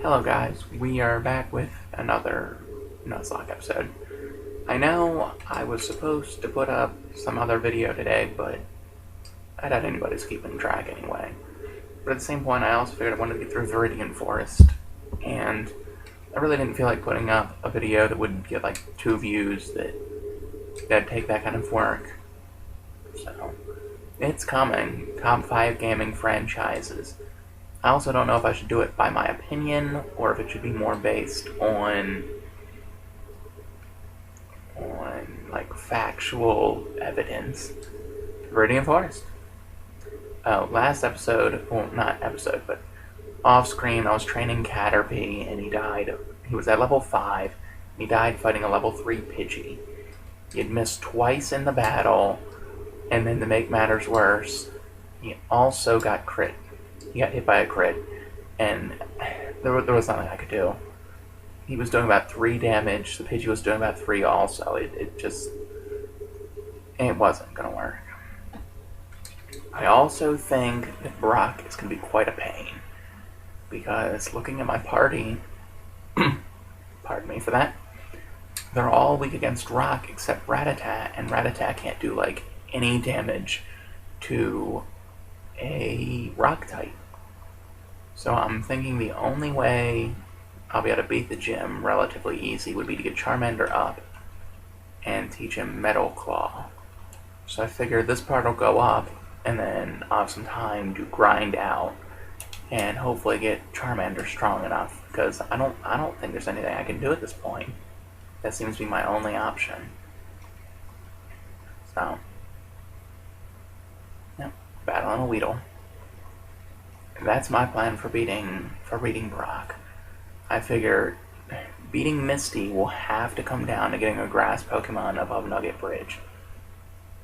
Hello guys, we are back with another Nuzlocke episode. I know I was supposed to put up some other video today, but I doubt anybody's keeping track anyway. But at the same point, I also figured I wanted to get through Viridian Forest, and I really didn't feel like putting up a video that would get like 2 views that'd take that kind of work. So, it's coming. Top 5 gaming franchises. I also don't know if I should do it by my opinion, or if it should be more based on like factual evidence. Viridian Forest. Last episode, well, not episode, but off screen, I was training Caterpie, and he died. He was at level 5, and he died fighting a level 3 Pidgey. He had missed twice in the battle, and then to make matters worse, he also got crit. He got hit by a crit, and there was nothing I could do. He was doing about 3 damage, the Pidgey was doing about 3 also. It wasn't going to work. I also think that Brock is going to be quite a pain, because looking at my party, pardon me for that, they're all weak against Rock except Rattata, and Rattata can't do like any damage to a Rock type. So I'm thinking the only way I'll be able to beat the gym relatively easy would be to get Charmander up and teach him Metal Claw. So I figure this part will go up, and then I'll have some time to grind out and hopefully get Charmander strong enough, because I don't think there's anything I can do at this point. That seems to be my only option. So, yeah, battling a Weedle. That's my plan for beating Brock. I figure beating Misty will have to come down to getting a grass Pokemon above Nugget Bridge.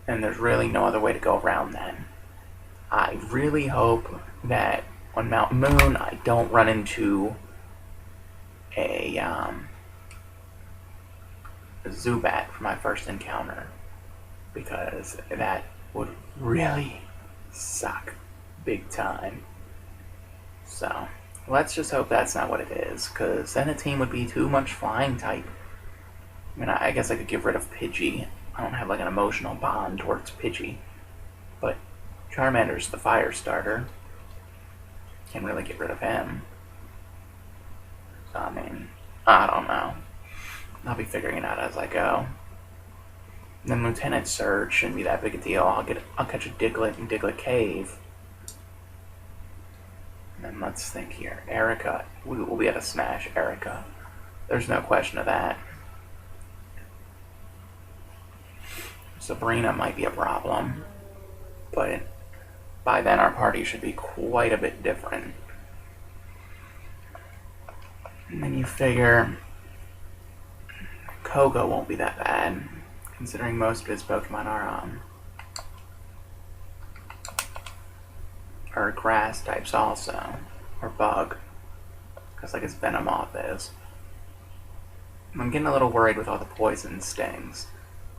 And there's really no other way to go around that. I really hope that on Mount Moon I don't run into a Zubat for my first encounter, because that would really suck big time. So, let's just hope that's not what it is, because then a team would be too much flying type. I mean, I guess I could get rid of Pidgey. I don't have like an emotional bond towards Pidgey. But Charmander's the fire starter. Can't really get rid of him. So, I mean, I don't know. I'll be figuring it out as I go. And then Lieutenant Surge shouldn't be that big a deal. I'll catch a Diglett in Diglett Cave. And then let's think here. Erica. We'll be able to smash Erica. There's no question of that. Sabrina might be a problem, but by then our party should be quite a bit different. And then you figure Koga won't be that bad, considering most of his Pokemon are grass types also, or bug, because like his Venomoth is. I'm getting a little worried with all the poison stings,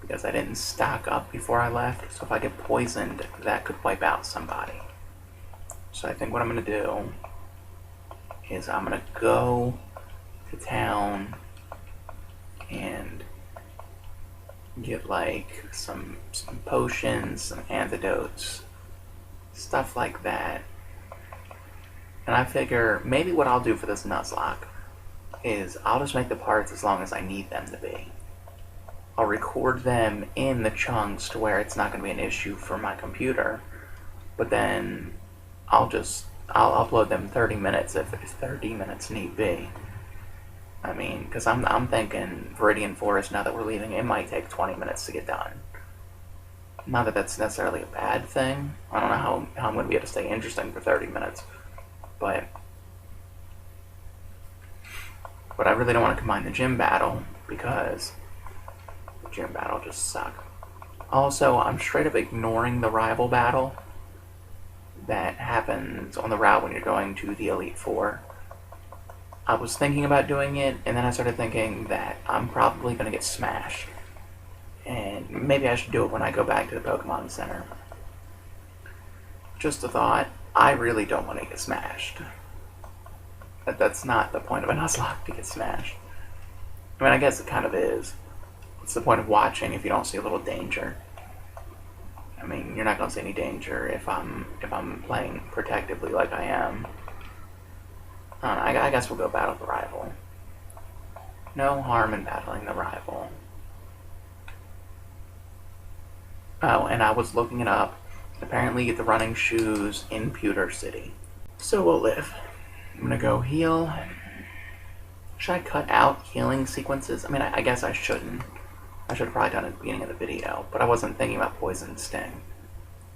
because I didn't stock up before I left, so if I get poisoned, that could wipe out somebody. So I think what I'm going to do is I'm going to go to town and get like some potions, some antidotes, stuff like that. And I figure maybe what I'll do for this Nuzlocke is I'll just make the parts as long as I need them to be. I'll record them in the chunks to where it's not going to be an issue for my computer, but then I'll upload them 30 minutes if 30 minutes need be. I mean, because I'm thinking Viridian Forest, now that we're leaving, it might take 20 minutes to get done. Not that that's necessarily a bad thing. I don't know how I'm going to be able to stay interesting for 30 minutes. But I really don't want to combine the gym battle, because the gym battle just sucks. Also, I'm straight up ignoring the rival battle that happens on the route when you're going to the Elite Four. I was thinking about doing it, and then I started thinking that I'm probably going to get smashed. And maybe I should do it when I go back to the Pokemon Center. Just a thought. I really don't want to get smashed. That's not the point of a Nuzlocke, to get smashed. I mean, I guess it kind of is. What's the point of watching if you don't see a little danger? I mean, you're not gonna see any danger if I'm playing protectively like I am. I don't know, I guess we'll go battle the rival. No harm in battling the rival. Oh, and I was looking it up. Apparently, you get the running shoes in Pewter City. So we'll live. I'm gonna go heal. Should I cut out healing sequences? I mean, I guess I shouldn't. I should have probably done it at the beginning of the video, but I wasn't thinking about Poison Sting.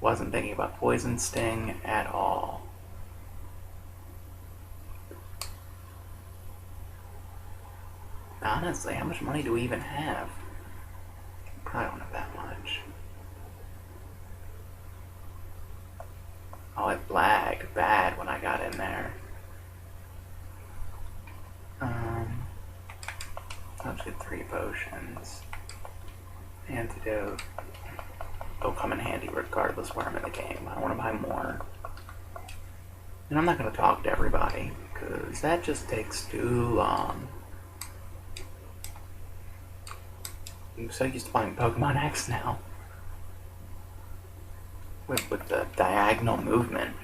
Wasn't thinking about Poison Sting at all. Honestly, how much money do we even have? Probably don't have that much. Oh, it lagged bad when I got in there. I'll just get 3 potions. Antidote. They'll come in handy regardless where I'm in the game. I want to buy more. And I'm not going to talk to everybody, because that just takes too long. I'm so used to playing Pokemon X now. With the diagonal movement.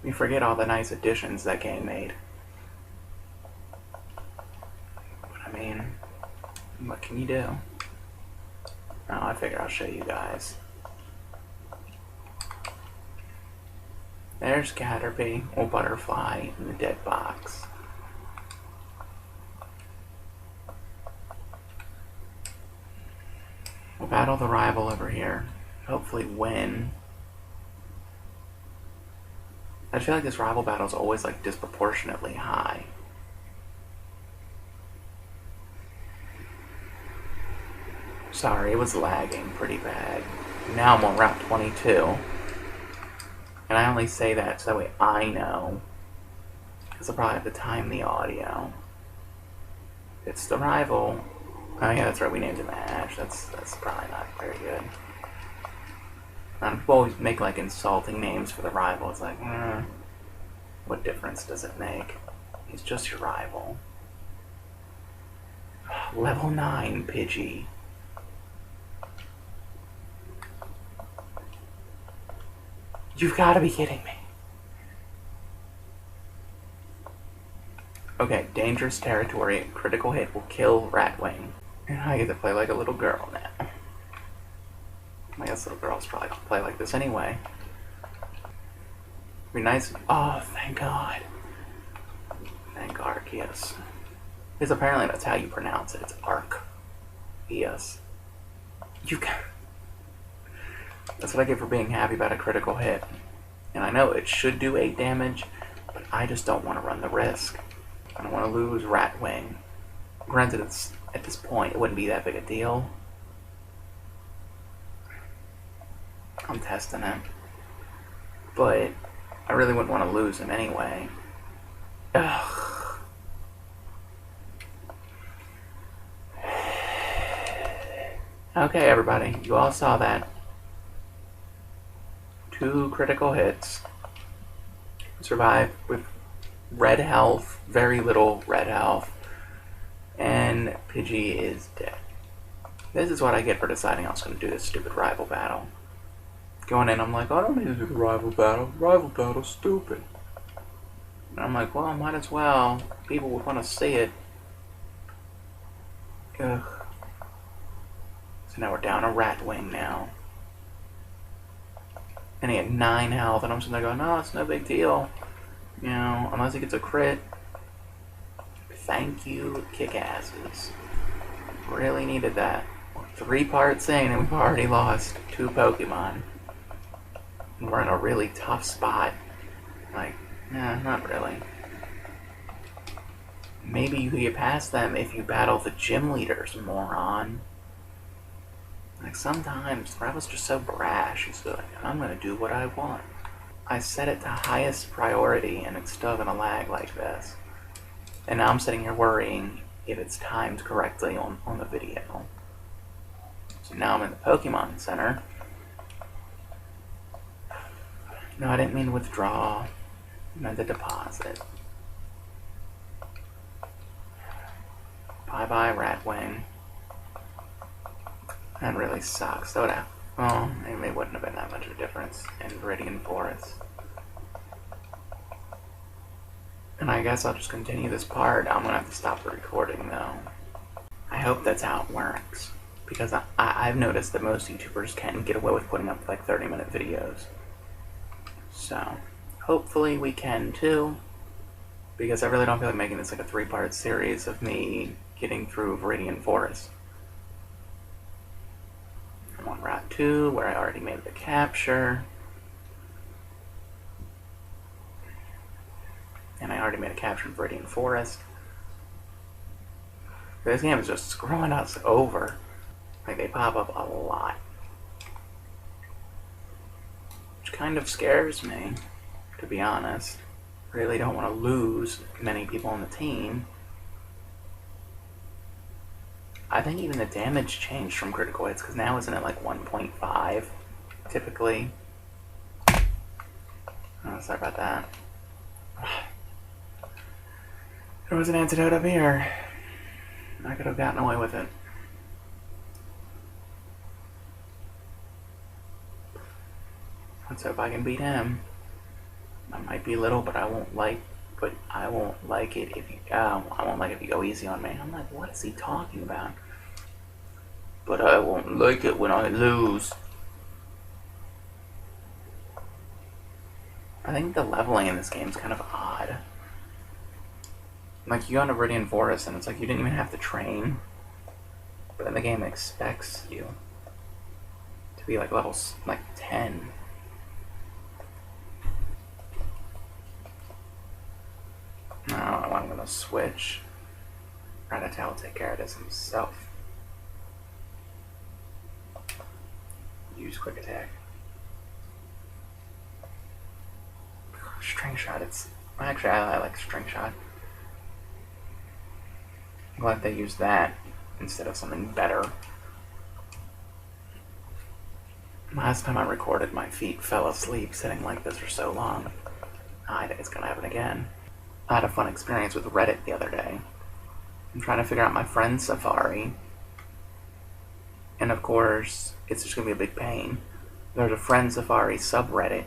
You forget all the nice additions that game made. But I mean, what can you do? Oh, I figure I'll show you guys. There's Caterpie, or Butterfly, in the dead box. We'll battle the rival over here. Hopefully win. I feel like this rival battle is always like disproportionately high. Sorry, it was lagging pretty bad. Now I'm on Route 22. And I only say that so that way I know. Because I'll probably have to time the audio. It's the rival. Oh yeah, that's right, we named him Ash. That's probably not very good. People always make like insulting names for the rival. It's like, what difference does it make? He's just your rival. Level 9 Pidgey. You've got to be kidding me. Okay, dangerous territory. Critical hit will kill Ratwing. And I get to play like a little girl now. I guess little girls probably don't play like this anyway. Be nice. Oh, thank God. Thank Arceus. Because apparently that's how you pronounce it. It's Arceus. You can. That's what I get for being happy about a critical hit. And I know it should do 8 damage, but I just don't want to run the risk. I don't want to lose Ratwing. Granted, at this point, it wouldn't be that big a deal. I'm testing him. But I really wouldn't want to lose him anyway. Ugh. Okay, everybody. You all saw that. 2 critical hits. Survive with red health. Very little red health. And Pidgey is dead. This is what I get for deciding I was going to do this stupid rival battle. Going in, I'm like, I don't need to do the rival battle. Rival battle's stupid. And I'm like, well, I might as well. People would want to see it. Ugh. So now we're down a Ratwing now. And he had 9 health, and I'm sitting there going, no, it's no big deal. You know, unless he gets a crit. Thank you, kick-asses. Really needed that. 3 parts in, and we've already lost 2 Pokemon. And we're in a really tough spot. Like, nah, not really. Maybe you get past them if you battle the gym leaders, moron. Like, sometimes Rebel's just so brash. He's like, I'm gonna do what I want. I set it to highest priority, and it's still gonna lag like this. And now I'm sitting here worrying if it's timed correctly on the video. So now I'm in the Pokemon Center. No, I didn't mean to withdraw. And then the deposit. Bye-bye, Ratwing. That really sucks. So that, well, it wouldn't have been that much of a difference in Viridian Forest. And I guess I'll just continue this part. I'm gonna have to stop the recording though. I hope that's how it works. Because I've noticed that most YouTubers can get away with putting up like 30-minute videos. So, hopefully we can too. Because I really don't feel like making this like a 3-part series of me getting through Viridian Forest. I'm on Route 2, where I already made the capture. And I already made a capture in Viridian Forest. This game is just screwing us over. Like, they pop up a lot. Which kind of scares me, to be honest. Really don't want to lose many people on the team. I think even the damage changed from critical hits, because now isn't it like 1.5, typically? Oh, sorry about that. There was an antidote up here. I could have gotten away with it. Let's hope I can beat him. I might be little, but I won't like it if you I won't like it if you go easy on me. I'm like, what is he talking about? But I won't like it when I lose. I think the leveling in this game is kind of odd. Like, you go into Viridian Forest and it's like you didn't even have to train, but then the game expects you to be like level like 10. No, I'm gonna switch. Rattata will take care of this himself. Use quick attack. String shot. Actually, I like string shot. I'm glad they used that instead of something better. Last time I recorded, my feet fell asleep sitting like this for so long. I think it's gonna happen again. I had a fun experience with Reddit the other day. I'm trying to figure out my friend's Safari. And of course, it's just gonna be a big pain. There's a friend Safari subreddit.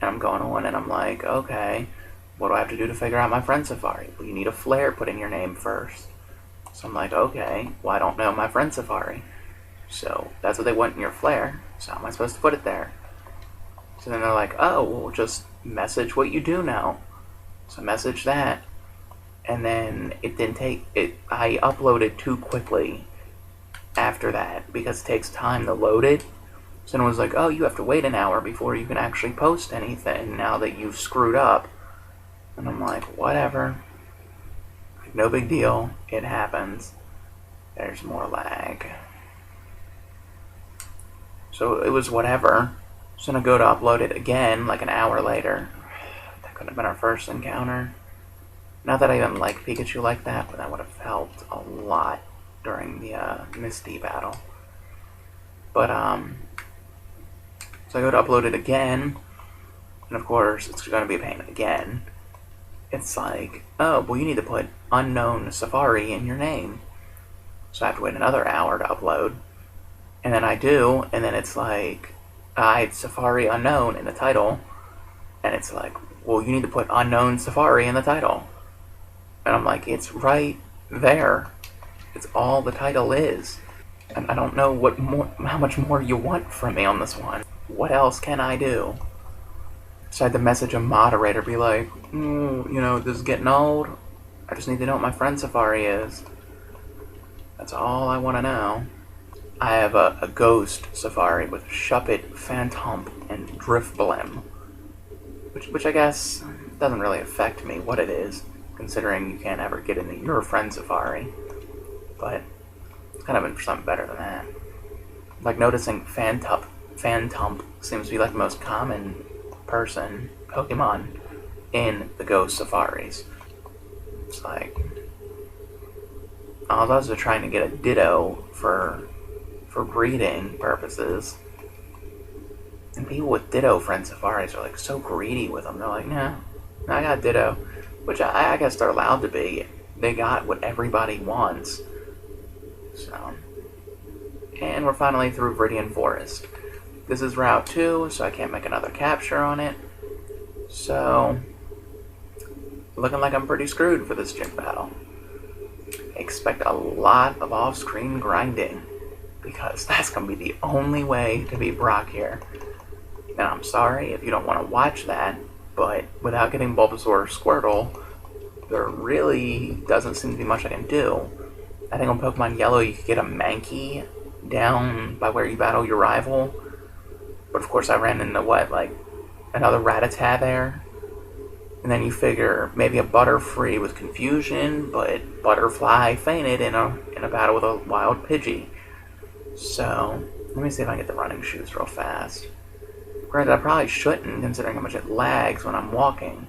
And I'm going on and I'm like, okay, what do I have to do to figure out my friend Safari? Well, you need a flare put in your name first. So I'm like, okay, well, I don't know my friend Safari. So that's what they want in your flare. So how am I supposed to put it there? So then they're like, oh, well, just message what you do know. So message that. And then it didn't take it. I uploaded too quickly after that because it takes time to load it. So then it was like, oh, you have to wait an hour before you can actually post anything now that you've screwed up. And I'm like, whatever. No big deal. It happens. There's more lag. So it was whatever. So then I go to upload it again, like an hour later. That could have been our first encounter. Not that I didn't like Pikachu like that, but that would have helped a lot during the Misty battle. But, so I go to upload it again, and of course, it's going to be a pain again. It's like, oh, well, you need to put unknown Safari in your name. So I have to wait another hour to upload. And then I do, and then it's like, I had Safari Unknown in the title. And it's like, well, you need to put Unknown Safari in the title. And I'm like, it's right there. It's all the title is. And I don't know how much more you want from me on this one. What else can I do? So I had to message a moderator, be like, you know, this is getting old. I just need to know what my friend Safari is. That's all I want to know. I have a ghost Safari with Shuppet, Phantomp, and Drifblim. Which I guess doesn't really affect me what it is, considering you can't ever get into your friend Safari. But it's kind of been something better than that. Like noticing Phantomp seems to be like the most common Pokemon in the Ghost Safaris. It's like, I was also trying to get a Ditto for breeding purposes. And people with Ditto friend Safaris are like so greedy with them. They're like, nah, I got Ditto, which I guess they're allowed to be. They got what everybody wants. So, and we're finally through Viridian Forest. This is Route 2, so I can't make another capture on it. So, looking like I'm pretty screwed for this gym battle. Expect a lot of off-screen grinding, because that's going to be the only way to beat Brock here. And I'm sorry if you don't want to watch that, but without getting Bulbasaur or Squirtle, there really doesn't seem to be much I can do. I think on Pokemon Yellow you could get a Mankey down by where you battle your rival, but of course I ran into another Rattata there. And then you figure maybe a Butterfree with Confusion, but Butterfly fainted in a battle with a wild Pidgey. So, let me see if I can get the running shoes real fast. Granted, I probably shouldn't, considering how much it lags when I'm walking.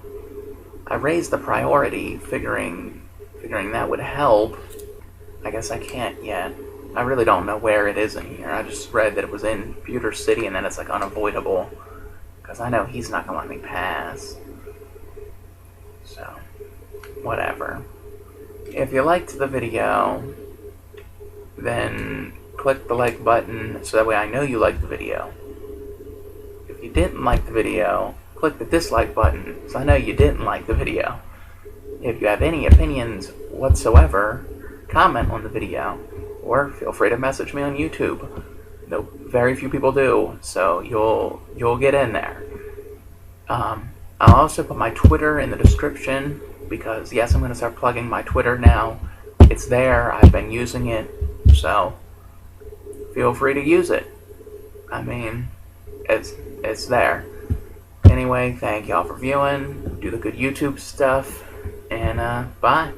I raised the priority, figuring that would help. I guess I can't yet. I really don't know where it is in here. I just read that it was in Pewter City and then it's like unavoidable. Because I know he's not going to let me pass. So, whatever. If you liked the video, then click the like button so that way I know you liked the video. If you didn't like the video, click the dislike button so I know you didn't like the video. If you have any opinions whatsoever, comment on the video, or feel free to message me on YouTube. Though very few people do, so you'll get in there. I'll also put my Twitter in the description, because yes, I'm going to start plugging my Twitter now. It's there, I've been using it, so feel free to use it. I mean, it's there. Anyway, thank y'all for viewing, do the good YouTube stuff, and bye.